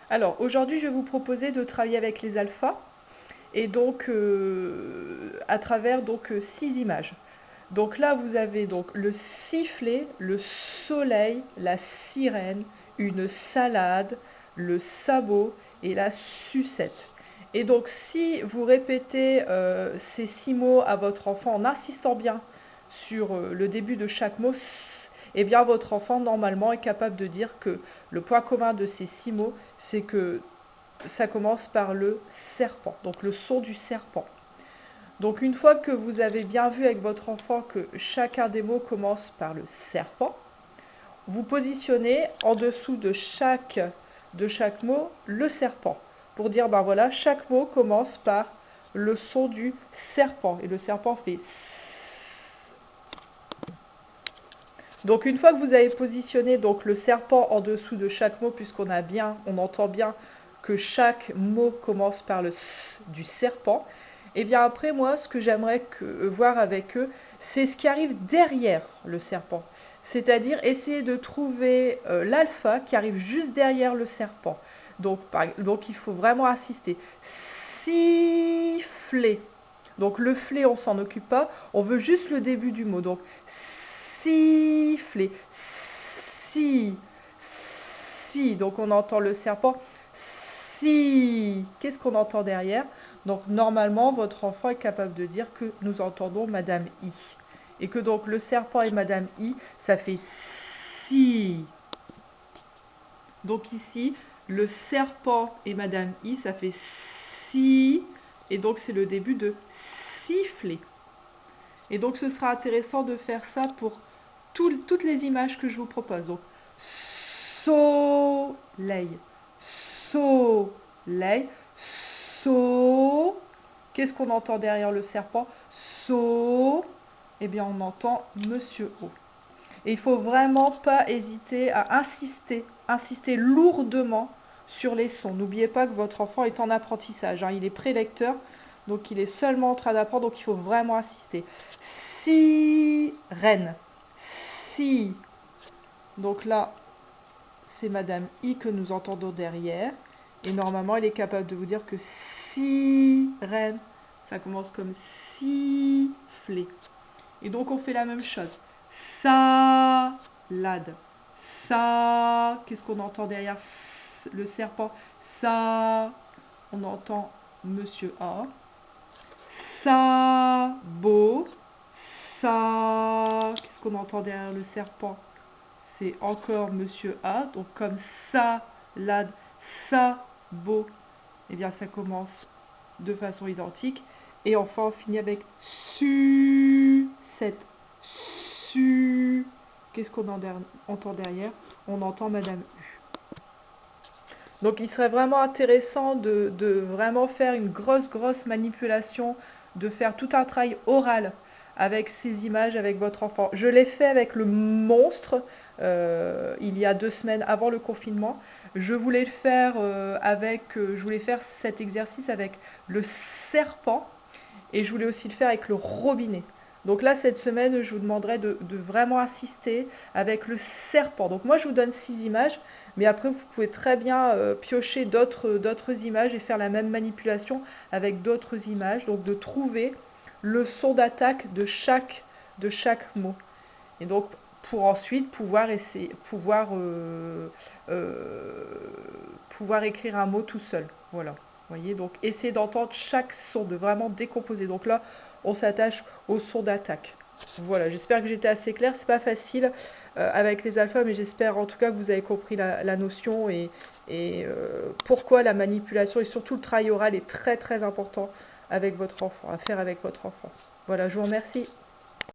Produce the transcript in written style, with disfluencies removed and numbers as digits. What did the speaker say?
Alors, aujourd'hui, je vais vous proposer de travailler avec les alphas et donc à travers 6 images. Donc là, vous avez donc le sifflet, le soleil, la sirène, une salade, le sabot et la sucette. Et donc, si vous répétez ces 6 mots à votre enfant en insistant bien sur le début de chaque mot, eh bien, votre enfant, normalement, est capable de dire que le point commun de ces 6 mots, c'est que ça commence par le serpent, donc le son du serpent. Donc une fois que vous avez bien vu avec votre enfant que chacun des mots commence par le serpent, vous positionnez en dessous de chaque mot le serpent. Pour dire, ben voilà, chaque mot commence par le son du serpent. Et le serpent fait... Donc une fois que vous avez positionné donc le serpent en dessous de chaque mot, on entend bien que chaque mot commence par le S du serpent, et bien après moi ce que j'aimerais voir avec eux, c'est ce qui arrive derrière le serpent. C'est-à-dire essayer de trouver l'alpha qui arrive juste derrière le serpent. Donc il faut vraiment insister. Siffler. Donc le flé, on s'en occupe pas, on veut juste le début du mot. Donc siffler, si, donc on entend le serpent, si, qu'est-ce qu'on entend derrière? Donc normalement, votre enfant est capable de dire que nous entendons Madame I. Et que donc le serpent et Madame I, ça fait si. Donc ici, le serpent et Madame I, ça fait si. Et donc c'est le début de siffler. Et donc ce sera intéressant de faire ça pour toutes les images que je vous propose. Donc soleil, soleil, so. Qu'est-ce qu'on entend derrière le serpent? So. Eh bien on entend Monsieur O. Et il ne faut vraiment pas hésiter à insister lourdement sur les sons. N'oubliez pas que votre enfant est en apprentissage, hein. Il est prélecteur, donc il est seulement en train d'apprendre, donc il faut vraiment insister. Sirène. Si. Donc là, c'est Madame I que nous entendons derrière. Et normalement, il est capable de vous dire que sirène, ça commence comme siffler. Et donc, on fait la même chose. Salade. Ça, qu'est-ce qu'on entend derrière le serpent? Ça, on entend Monsieur A. Sabot. Ça, qu'est-ce qu'on entend derrière le serpent? C'est encore Monsieur A. Donc comme salade, sabot, eh bien ça commence de façon identique. Et enfin on finit avec sucette. Su. Qu'est-ce qu'on entend derrière? On entend Madame U. Donc il serait vraiment intéressant de vraiment faire une grosse manipulation, de faire tout un travail oral avec ces images avec votre enfant. Je l'ai fait avec le monstre il y a 2 semaines avant le confinement. Je voulais faire cet exercice avec le serpent et je voulais aussi le faire avec le robinet. Donc là, cette semaine, je vous demanderai de vraiment insister avec le serpent. Donc moi, je vous donne 6 images, mais après, vous pouvez très bien piocher d'autres images et faire la même manipulation avec d'autres images. Donc de trouver le son d'attaque de chaque mot. Et donc, pour ensuite pouvoir écrire un mot tout seul. Voilà. Vous voyez, donc essayez d'entendre chaque son, de vraiment décomposer. Donc là, on s'attache au son d'attaque. Voilà, j'espère que j'étais assez claire. C'est pas facile avec les alphas, mais j'espère en tout cas que vous avez compris la notion et pourquoi la manipulation et surtout le travail oral est très important avec votre enfant, à faire avec votre enfant. Voilà, je vous remercie.